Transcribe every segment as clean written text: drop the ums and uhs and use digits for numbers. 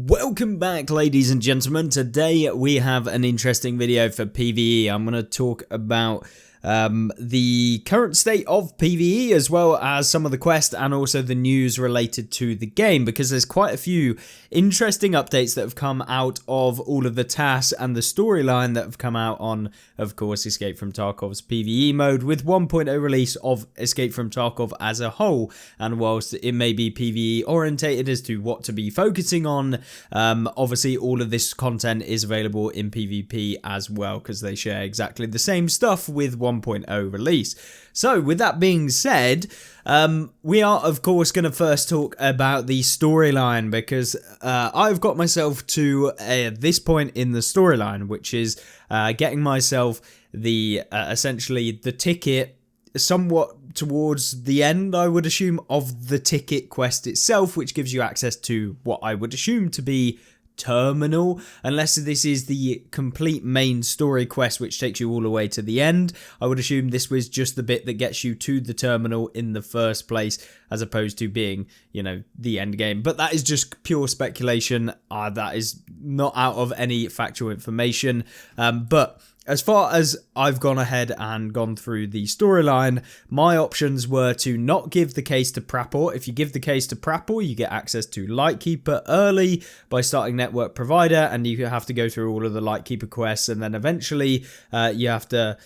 Welcome back, ladies and gentlemen. Today we have an interesting video for PvE. I'm going to talk about the current state of PvE, as well as some of the quests and also the news related to the game, because there's quite a few interesting updates that have come out of all of the tasks and the storyline that have come out on, of course, Escape from Tarkov's PvE mode with 1.0 release of Escape from Tarkov as a whole. And whilst it may be PvE orientated as to what to be focusing on, obviously all of this content is available in PvP as well, because they share exactly the same stuff with 1.0 release. So with that being said, we are of course going to first talk about the storyline, because I've got myself to this point in the storyline, which is getting myself the essentially the ticket somewhat towards the end, I would assume, of the ticket quest itself, which gives you access to what I would assume to be terminal, unless this is the complete main story quest which takes you all the way to the end. I would assume this was just the bit that gets you to the terminal in the first place, as opposed to being, you know, the end game. But that is just pure speculation. That is not out of any factual information. But as far as I've gone ahead and gone through the storyline, my options were to not give the case to Prapor. If you give the case to Prapor, you get access to Lightkeeper early by starting Network Provider, and you have to go through all of the Lightkeeper quests, and then eventually you have to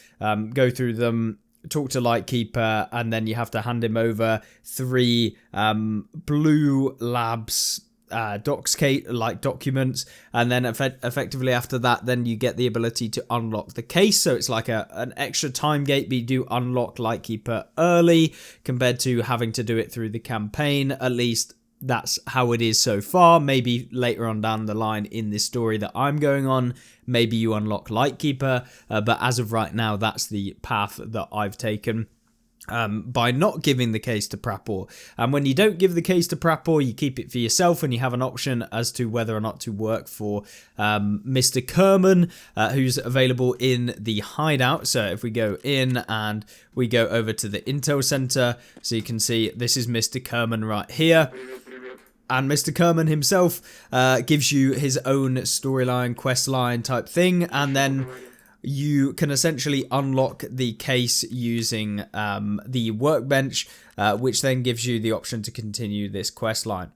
go through them, talk to Lightkeeper, and then you have to hand him over 3 blue labs documents, and then effectively after that, then you get the ability to unlock the case. So it's like an extra time gate, but you do unlock Lightkeeper early compared to having to do it through the campaign. At least that's how it is so far. Maybe later on down the line in this story that I'm going on, maybe you unlock Lightkeeper, but as of right now, that's the path that I've taken by not giving the case to Prapor. And when you don't give the case to Prapor, you keep it for yourself, and you have an option as to whether or not to work for Mr. Kerman, who's available in the hideout. So if we go in and we go over to the Intel Center, so you can see this is Mr. Kerman right here. And Mr. Kerman himself gives you his own storyline, quest line type thing, and then you can essentially unlock the case using the workbench, which then gives you the option to continue this quest line.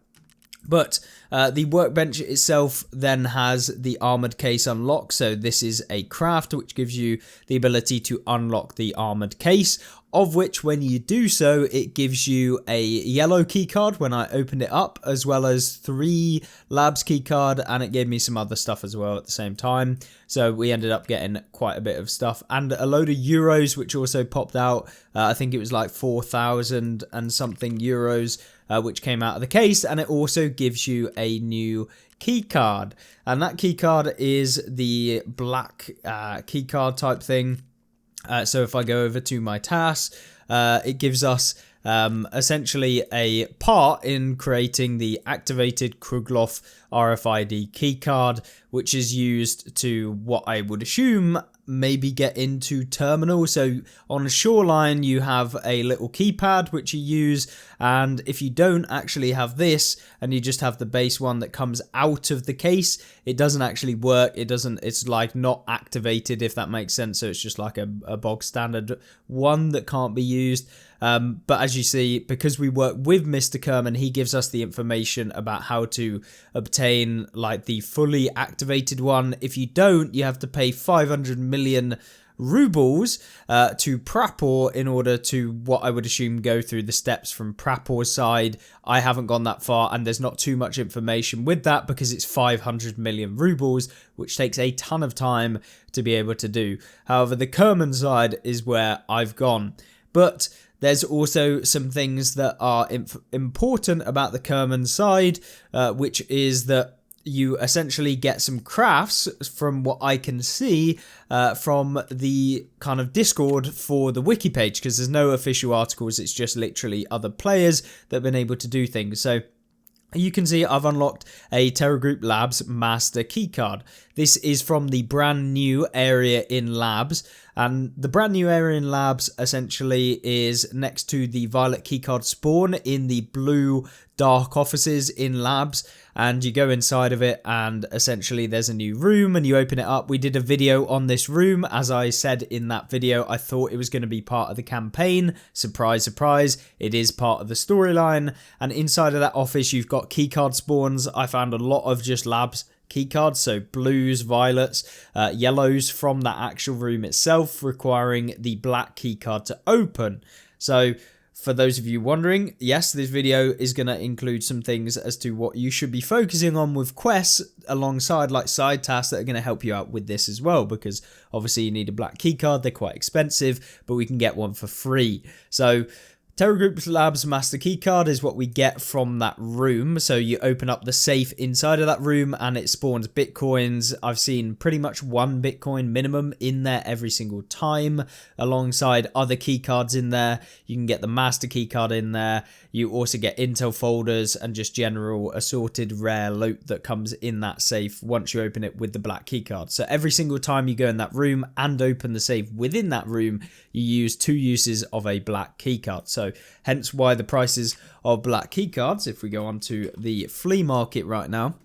But the workbench itself then has the armored case unlocked. So this is a craft which gives you the ability to unlock the armored case, of which when you do so, it gives you a yellow keycard when I opened it up, as well as 3 labs keycard, and it gave me some other stuff as well at the same time. So we ended up getting quite a bit of stuff, and a load of euros which also popped out. I think it was like 4,000 and something euros, which came out of the case, and it also gives you a new key card, and that key card is the black key card type thing. So if I go over to my tasks, it gives us essentially a part in creating the activated Krugloff RFID keycard, which is used to, what I would assume, maybe get into terminal. So on Shoreline, you have a little keypad which you use, and if you don't actually have this and you just have the base one that comes out of the case, it doesn't actually work. It's like not activated, if that makes sense. So it's just like a bog standard one that can't be used. But as you see, because we work with Mr. Kerman, he gives us the information about how to obtain like the fully activated one. If you don't, you have to pay 500 million rubles to Prapor in order to, what I would assume, go through the steps from Prapor's side. I haven't gone that far, and there's not too much information with that because it's 500 million rubles, which takes a ton of time to be able to do. However, the Kerman side is where I've gone. But there's also some things that are important about the Kerman side, which is that you essentially get some crafts, from what I can see, from the kind of Discord for the wiki page, because there's no official articles, it's just literally other players that have been able to do things. So you can see I've unlocked a Terror Group Labs Master Keycard. This is from the brand new area in Labs, And the brand new area in labs essentially is next to the violet keycard spawn in the blue dark offices in labs, and you go inside of it and essentially there's a new room and you open it up. We did a video on this room. As I said in that video, I thought it was going to be part of the campaign. Surprise, surprise, it is part of the storyline. And inside of that office you've got keycard spawns. I found a lot of just labs keycards, so blues, violets, yellows from that actual room itself, requiring the black keycard to open. So for those of you wondering, yes, this video is going to include some things as to what you should be focusing on with quests alongside like side tasks that are going to help you out with this as well, because obviously you need a black keycard. They're quite expensive, but we can get one for free. So Terra Group's Labs Master Keycard is what we get from that room. So you open up the safe inside of that room and it spawns bitcoins. I've seen pretty much 1 bitcoin minimum in there every single time, alongside other keycards in there. You can get the Master Keycard in there. You also get intel folders and just general assorted rare loot that comes in that safe once you open it with the black keycard. So every single time you go in that room and open the safe within that room, you use 2 uses of a black keycard. So hence why the prices of black keycards, if we go on to the flea market right now,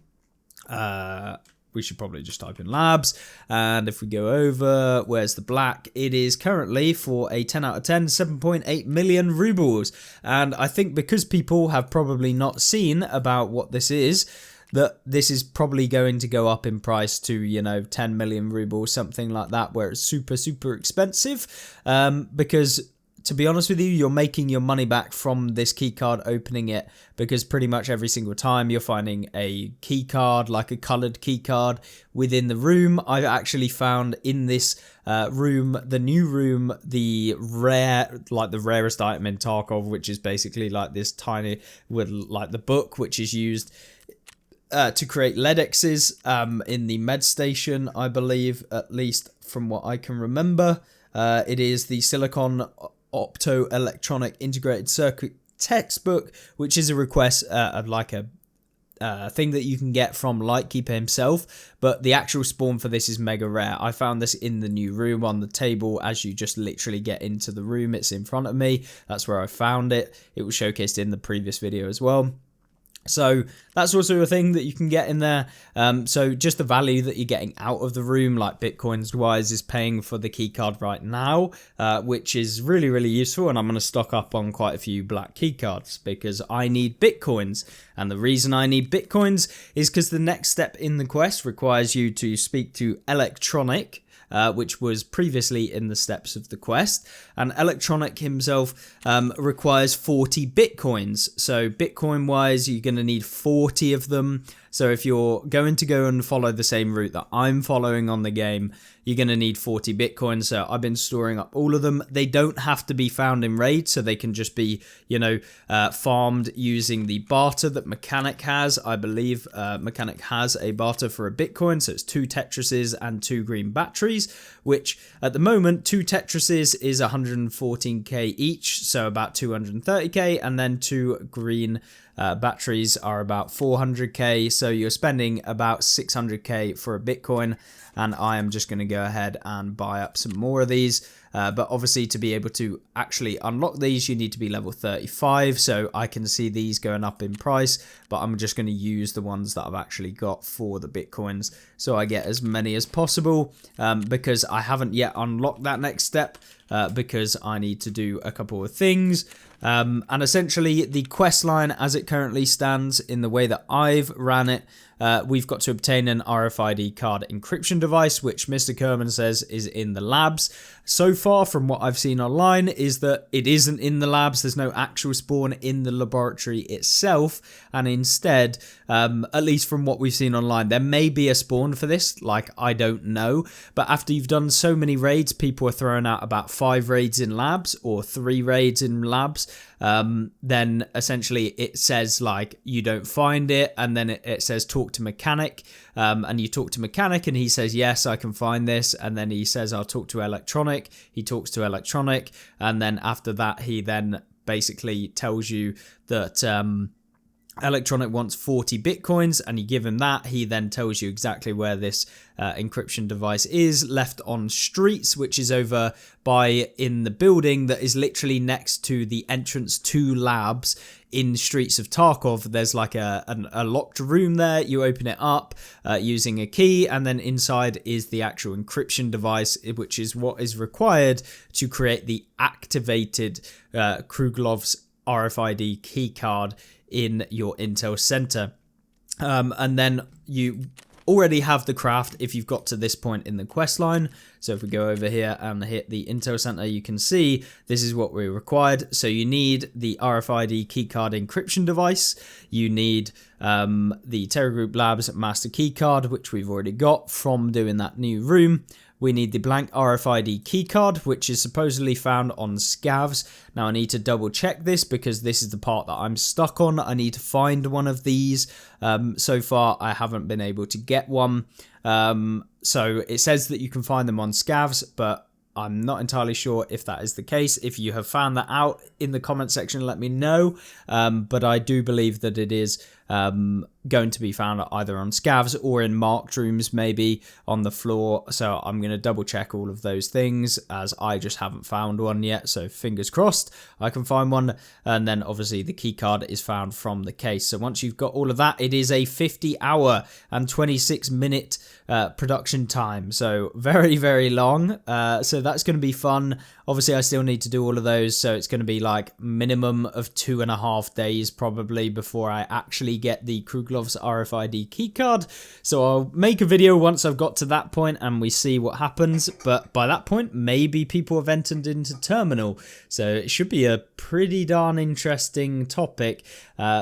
we should probably just type in labs, and if we go over, where's the black, it is currently for a 10 out of 10, 7.8 million rubles. And I think because people have probably not seen about what this is, that this is probably going to go up in price to, you know, 10 million rubles, something like that, where it's super, super expensive, because to be honest with you, you're making your money back from this keycard opening it, because pretty much every single time you're finding a keycard, like a coloured keycard within the room. I've actually found in this room, the new room, the rarest item in Tarkov, which is basically like this tiny, with like the book, which is used to create LEDXs in the med station, I believe, at least from what I can remember. It is the Silicon Optoelectronic Integrated Circuit textbook, which is a request of like a thing that you can get from Lightkeeper himself, but the actual spawn for this is mega rare. I found this in the new room on the table as you just literally get into the room. It's in front of me. That's where I found it. It was showcased in the previous video as well. So that's also a thing that you can get in there. So just the value that you're getting out of the room, like bitcoins wise, is paying for the keycard right now, which is really, really useful. And I'm going to stock up on quite a few black keycards because I need bitcoins. And the reason I need bitcoins is because the next step in the quest requires you to speak to Electronic, which was previously in the steps of the quest, and Electronic himself requires 40 bitcoins. So bitcoin wise, you're going to need 40 of them. So if you're going to go and follow the same route that I'm following on the game, you're going to need 40 bitcoins. So I've been storing up all of them. They don't have to be found in raids, so they can just be, you know, farmed using the barter that Mechanic has. I believe Mechanic has a barter for a bitcoin, so it's 2 Tetrises and 2 green batteries, which at the moment 2 Tetrises is 114k each, so about 230k, and then 2 green batteries are about 400k, so you're spending about 600k for a bitcoin. And I am just going to go ahead and buy up some more of these, but obviously to be able to actually unlock these you need to be level 35, so I can see these going up in price, but I'm just going to use the ones that I've actually got for the bitcoins so I get as many as possible, because I haven't yet unlocked that next step, because I need to do a couple of things. And essentially the quest line as it currently stands, in the way that I've ran it, we've got to obtain an RFID card encryption device, which Mr. Kerman says is in the labs. So far from what I've seen online is that it isn't in the labs. There's no actual spawn in the laboratory itself, and instead, at least from what we've seen online, there may be a spawn for this, like I don't know, but after you've done so many raids, people are throwing out about 5 raids in labs or 3 raids in labs, then essentially it says like you don't find it, and then it says talk to Mechanic, and you talk to Mechanic and he says yes, I can find this, and then he says I'll talk to Electronic. He talks to Electronic, and then after that he then basically tells you that Electronic wants 40 bitcoins, and you give him that. He then tells you exactly where this encryption device is, left on streets, which is over by in the building that is literally next to the entrance to labs in Streets of Tarkov. There's like a locked room there. You open it up using a key, and then inside is the actual encryption device, which is what is required to create the activated Kruglov's RFID keycard in your intel center. And then you already have the craft if you've got to this point in the quest line. So if we go over here and hit the intel center, you can see this is what we required. So you need the RFID keycard encryption device. You need the Terra Group Labs master keycard, which we've already got from doing that new room. We need the blank RFID keycard, which is supposedly found on scavs. Now I need to double check this because this is the part that I'm stuck on. I need to find one of these. So far I haven't been able to get one. So it says that you can find them on scavs, but I'm not entirely sure if that is the case. If you have found that out in the comment section, let me know. But I do believe that it is going to be found either on scavs or in marked rooms, maybe on the floor. So I'm going to double check all of those things, as I just haven't found one yet. So fingers crossed I can find one. And then obviously the key card is found from the case. So once you've got all of that, it is a 50-hour and 26-minute production time. So very, very long. So that's going to be fun. Obviously I still need to do all of those. So it's going to be like minimum of 2.5 days probably before I actually get the Kruglov's RFID keycard. So I'll make a video once I've got to that point and we see what happens. But by that point, maybe people have entered into terminal. So it should be a pretty darn interesting topic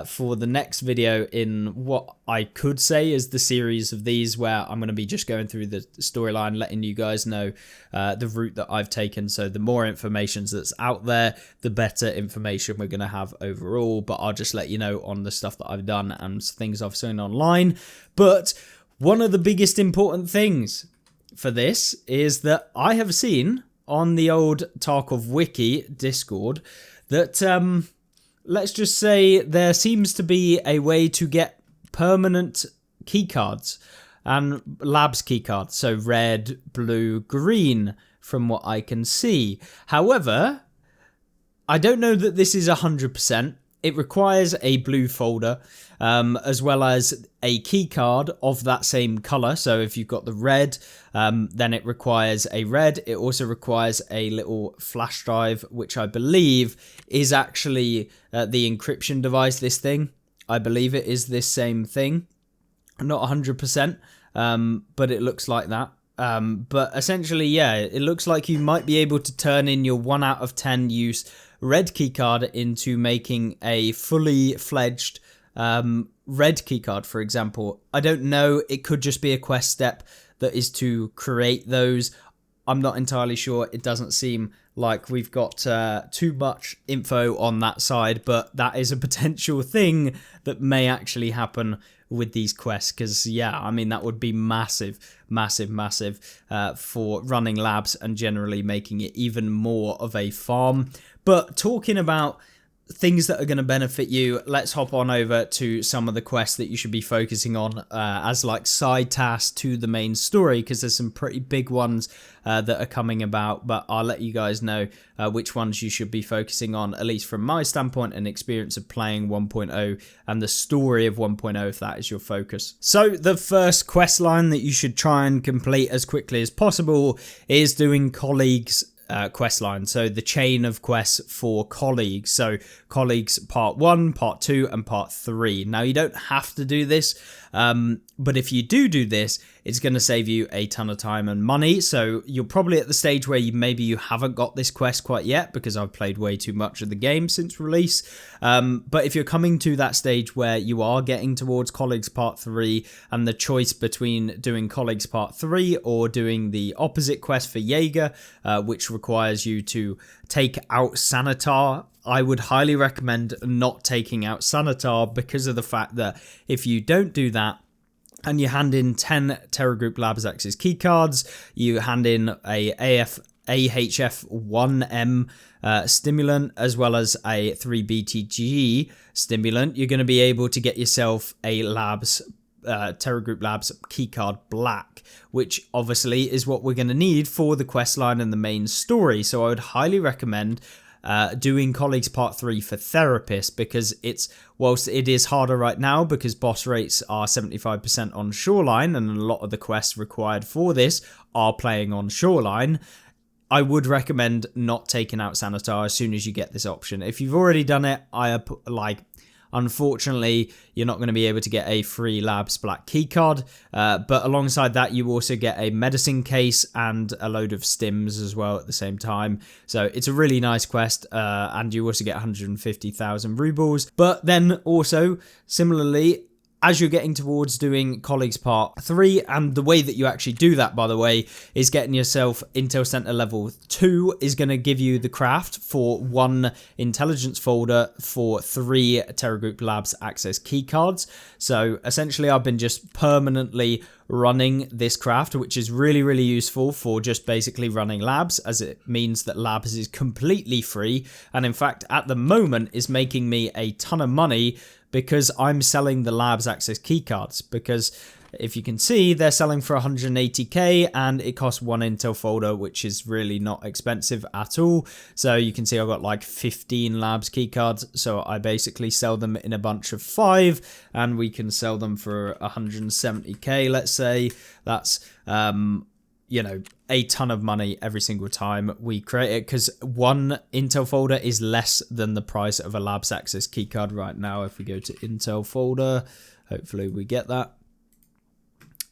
for the next video in what I could say is the series of these, where I'm going to be just going through the storyline, letting you guys know the route that I've taken. So the more information that's out there, the better information we're going to have overall. But I'll just let you know on the stuff that I've done and things I've seen online. But one of the biggest important things for this is that I have seen on the old Tarkov wiki Discord that let's just say there seems to be a way to get permanent keycards and labs keycards, so red, blue, green, from what I can see. However, I don't know that this is 100%. It requires a blue folder, as well as a keycard of that same color. So if you've got the red, then it requires a red. It also requires a little flash drive, which I believe is actually the encryption device, this thing. I believe it is this same thing. I'm not 100%, but it looks like that. But essentially, yeah, it looks like you might be able to turn in your 1 out of 10 use red keycard into making a fully fledged red keycard, for example. I don't know. It could just be a quest step that is to create those. I'm not entirely sure. It doesn't seem like we've got too much info on that side, but that is a potential thing that may actually happen with these quests, because yeah, I mean, that would be massive for running labs and generally making it even more of a farm. But talking about things that are going to benefit you, let's hop on over to some of the quests that you should be focusing on as like side tasks to the main story, because there's some pretty big ones that are coming about, but I'll let you guys know which ones you should be focusing on, at least from my standpoint and experience of playing 1.0 and the story of 1.0, if that is your focus. So the first quest line that you should try and complete as quickly as possible is doing colleagues quest line. So the chain of quests for colleagues. So colleagues part 1, part 2 and part 3. Now you don't have to do this, but if you do this, it's going to save you a ton of time and money. So you're probably at the stage where maybe you haven't got this quest quite yet, because I've played way too much of the game since release. But if you're coming to that stage where you are getting towards colleagues part 3 and the choice between doing colleagues part 3 or doing the opposite quest for Jaeger, which requires you to take out Sanitar, I would highly recommend not taking out Sanitar, because of the fact that if you don't do that and you hand in 10 Terra Group Labs Access keycards, you hand in a AF AHF1M stimulant as well as a 3BTG stimulant, you're going to be able to get yourself a Terror Group Labs Keycard Black, which obviously is what we're going to need for the quest line and the main story. So I would highly recommend doing Colleagues Part 3 for Therapist, because whilst it is harder right now because boss rates are 75% on Shoreline and a lot of the quests required for this are playing on Shoreline, I would recommend not taking out Sanitar as soon as you get this option. If you've already done it, unfortunately, you're not going to be able to get a free Labs Black Keycard, but alongside that, you also get a medicine case and a load of stims as well at the same time. So it's a really nice quest, and you also get 150,000 rubles. But then also, similarly, as you're getting towards doing Colleagues Part 3, and the way that you actually do that, by the way, is getting yourself Intel Center level 2 is going to give you the craft for 1 intelligence folder for 3 Terror Group Labs access keycards. So essentially, I've been just permanently running this craft, which is really, really useful for just basically running labs, as it means that labs is completely free. And in fact, at the moment is making me a ton of money because I'm selling the labs access keycards, because if you can see, they're selling for 180k and it costs 1 Intel folder, which is really not expensive at all. So you can see I've got like 15 labs keycards. So I basically sell them in a bunch of 5 and we can sell them for 170k, let's say. That's, a ton of money every single time we create it, because 1 Intel folder is less than the price of a labs access keycard right now. If we go to Intel folder, hopefully we get that.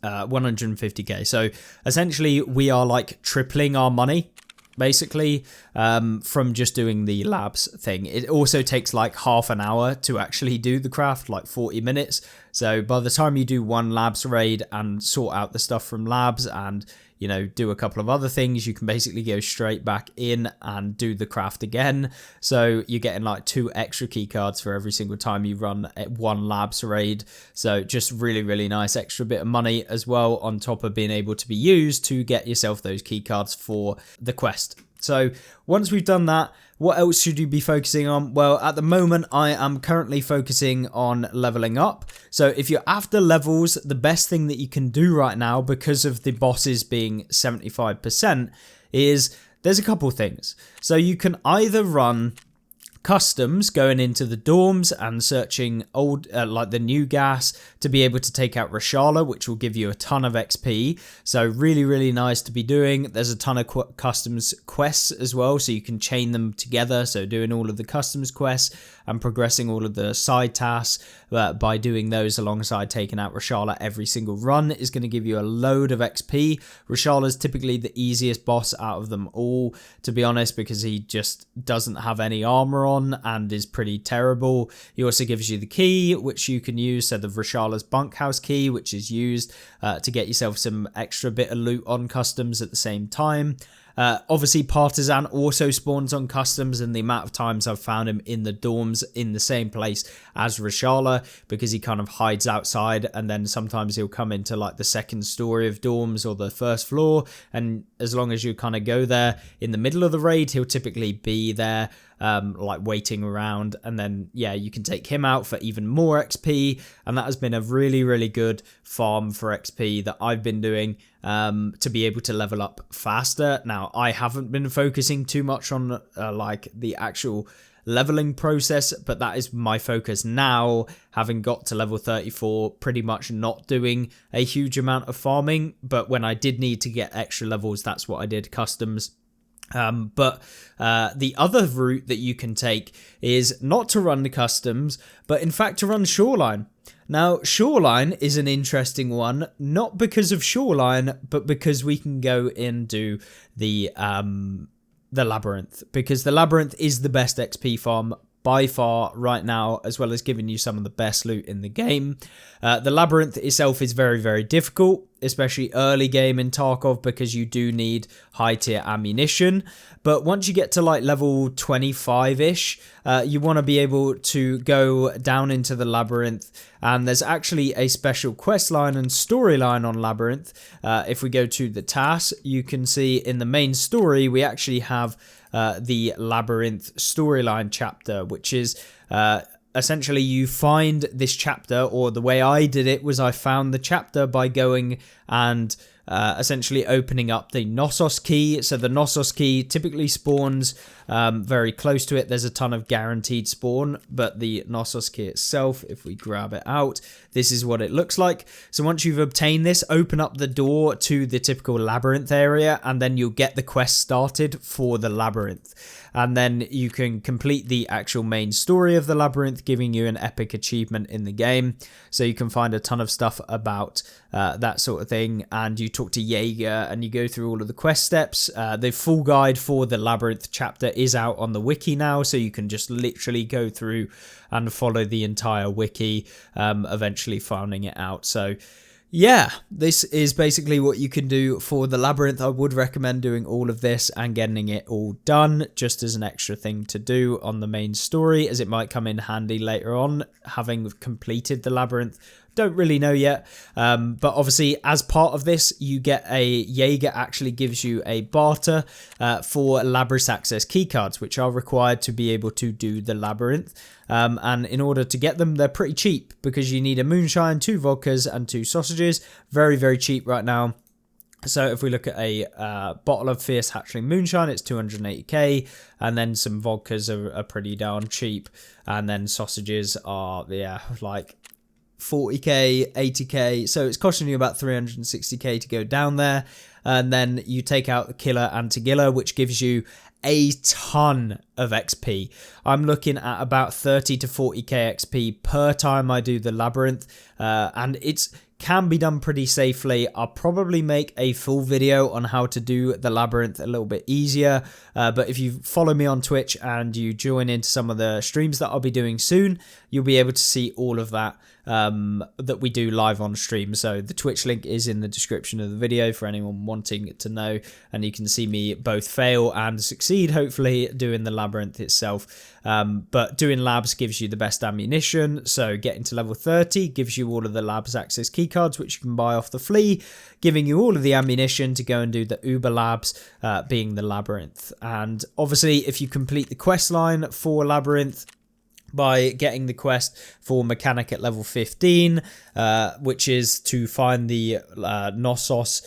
150k. So essentially we are like tripling our money basically from just doing the labs thing. It also takes like half an hour to actually do the craft, like 40 minutes. So by the time you do 1 labs raid and sort out the stuff from labs and do a couple of other things, you can basically go straight back in and do the craft again. So you're getting like 2 extra key cards for every single time you run 1 labs raid. So just really, really nice extra bit of money as well, on top of being able to be used to get yourself those key cards for the quest. So once we've done that, what else should you be focusing on? Well, at the moment, I am currently focusing on leveling up. So if you're after levels, the best thing that you can do right now, because of the bosses being 75%, is there's a couple things. So you can either run customs going into the dorms and searching old like the new gas to be able to take out Rashala, which will give you a ton of XP. So really, really nice to be doing. There's a ton of customs quests as well, so you can chain them together. So doing all of the customs quests and progressing all of the side tasks by doing those alongside taking out Rashala every single run is going to give you a load of XP. Rashala is typically the easiest boss out of them all, to be honest, because he just doesn't have any armor on and is pretty terrible. He also gives you the key, which you can use, so the Rashala's bunkhouse key, which is used to get yourself some extra bit of loot on customs at the same time. Obviously, Partisan also spawns on customs, and the amount of times I've found him in the dorms in the same place as Rashala, because he kind of hides outside, and then sometimes he'll come into like the second story of dorms or the first floor, and as long as you kind of go there in the middle of the raid, he'll typically be there like waiting around, and then yeah, you can take him out for even more XP, and that has been a really, really good farm for XP that I've been doing to be able to level up faster. Now, I haven't been focusing too much on like the actual leveling process, but that is my focus now, having got to level 34, pretty much not doing a huge amount of farming, but when I did need to get extra levels, that's what I did, customs. But the other route that you can take is not to run the customs, but in fact to run Shoreline. Now, Shoreline is an interesting one, not because of Shoreline, but because we can go into the Labyrinth, because the Labyrinth is the best XP farm by far right now, as well as giving you some of the best loot in the game. The Labyrinth itself is very, very difficult. especially early game in Tarkov, because you do need high tier ammunition. But once you get to like level 25-ish, you want to be able to go down into the Labyrinth, and there's actually a special quest line and storyline on Labyrinth. If we go to the task, you can see in the main story, we actually have the Labyrinth storyline chapter, which is essentially you find this chapter, or the way I did it was I found the chapter by going and essentially opening up the Knossos key. So the Knossos key typically spawns very close to it. There's a ton of guaranteed spawn, but the Knossos key itself, if we grab it out, this is what it looks like. So once you've obtained this, open up the door to the typical Labyrinth area, and then you'll get the quest started for the Labyrinth. And then you can complete the actual main story of the Labyrinth, giving you an epic achievement in the game. So you can find a ton of stuff about that sort of thing, and you talk to Jaeger and you go through all of the quest steps. The full guide for the Labyrinth chapter is out on the wiki now, so you can just literally go through and follow the entire wiki, eventually finding it out. So yeah, this is basically what you can do for the Labyrinth. I would recommend doing all of this and getting it all done just as an extra thing to do on the main story, as it might come in handy later on, having completed the Labyrinth. Don't really know yet, but obviously as part of this, you get a Jaeger actually gives you a barter for Labyrinth access keycards, which are required to be able to do the Labyrinth. And in order to get them, they're pretty cheap, because you need a moonshine, 2 vodkas and 2 sausages. Very, very cheap right now. So if we look at a bottle of Fierce Hatchling Moonshine, it's 280k, and then some vodkas are pretty darn cheap, and then sausages are, yeah, like 40k, 80k, so it's costing you about 360k to go down there. And then you take out the Killer and Tagilla, which gives you a ton of XP. I'm looking at about 30 to 40k XP per time I do the Labyrinth, and it's can be done pretty safely. I'll probably make a full video on how to do the Labyrinth a little bit easier, but if you follow me on Twitch and you join into some of the streams that I'll be doing soon, you'll be able to see all of that that we do live on stream. So the Twitch link is in the description of the video for anyone wanting to know, and you can see me both fail and succeed, hopefully, doing the Labyrinth itself. But doing labs gives you the best ammunition, so getting to level 30 gives you all of the labs access keycards, which you can buy off the flea, giving you all of the ammunition to go and do the Uber labs, being the Labyrinth. And obviously if you complete the quest line for Labyrinth by getting the quest for Mechanic at level 15, which is to find the Knossos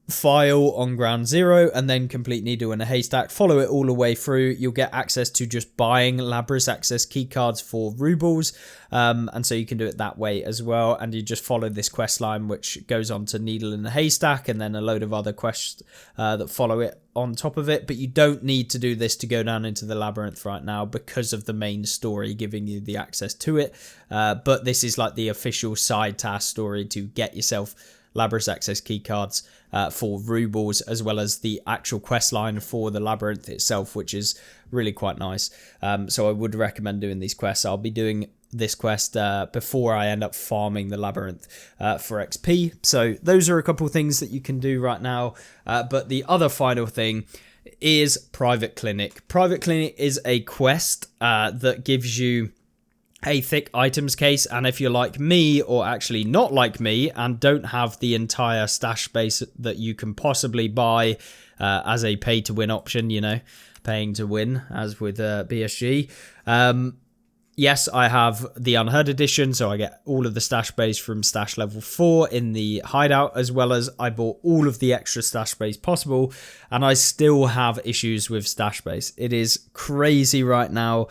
file on ground 0 and then complete Needle in a Haystack, follow it all the way through, you'll get access to just buying Labyrinth access keycards for rubles, and so you can do it that way as well. And you just follow this quest line, which goes on to Needle in a Haystack, and then a load of other quests that follow it on top of it. But you don't need to do this to go down into the Labyrinth right now, because of the main story giving you the access to it. But this is like the official side task story to get yourself Labyrinth access keycards for rubles, as well as the actual quest line for the Labyrinth itself, which is really quite nice. So I would recommend doing these quests. I'll be doing this quest before I end up farming the Labyrinth for XP. So those are a couple of things that you can do right now. But the other final thing is Private Clinic. Private Clinic is a quest that gives you a Thicc items case, and if you're like me, or actually not like me, and don't have the entire stash space that you can possibly buy as a pay to win option, you know, paying to win as with BSG, yes, I have the Unheard edition, so I get all of the stash base from stash level 4 in the hideout, as well as I bought all of the extra stash base possible, and I still have issues with stash base. It is crazy right now.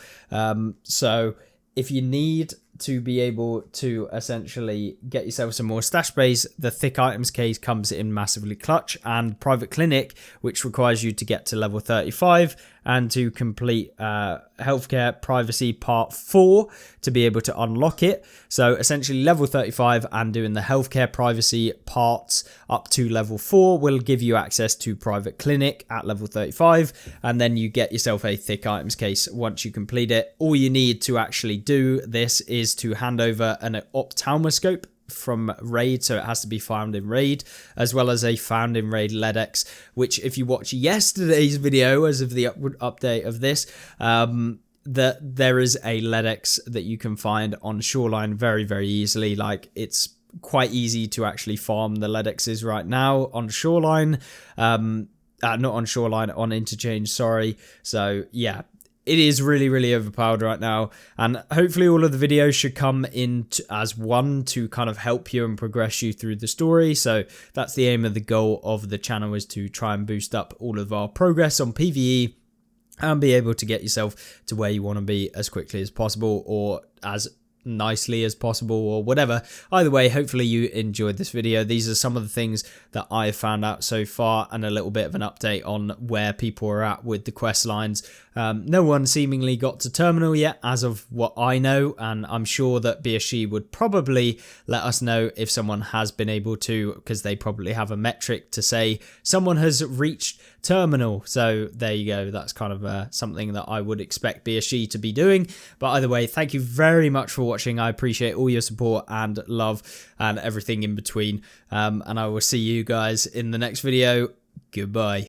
So if you need to be able to essentially get yourself some more stash base, the Thicc items case comes in massively clutch, and Private Clinic, which requires you to get to level 35 and to complete Healthcare Privacy Part 4 to be able to unlock it. So essentially level 35 and doing the Healthcare Privacy parts up to level 4 will give you access to Private Clinic at level 35, and then you get yourself a Thicc items case once you complete it. All you need to actually do this is to hand over an ophthalmoscope from raid, so it has to be found in raid, as well as a found in raid LEDX, which if you watch yesterday's video as of the update of this, that there is a LEDX that you can find on Shoreline very, very easily. Like, it's quite easy to actually farm the LEDXs right now on Shoreline, not on Shoreline, on Interchange, sorry. So yeah, it is really, really overpowered right now, and hopefully all of the videos should come in as one to kind of help you and progress you through the story. So that's the aim of the goal of the channel, is to try and boost up all of our progress on PvE and be able to get yourself to where you want to be as quickly as possible, or as nicely as possible, or whatever. Either way, hopefully you enjoyed this video. These are some of the things that I've found out so far, and a little bit of an update on where people are at with the quest lines. No one seemingly got to terminal yet, as of what I know, and I'm sure that BSG would probably let us know if someone has been able to, because they probably have a metric to say someone has reached terminal. So there you go. That's kind of something that I would expect BSG to be doing. But either way, thank you very much for watching. I appreciate all your support and love and everything in between. And I will see you guys in the next video. Goodbye.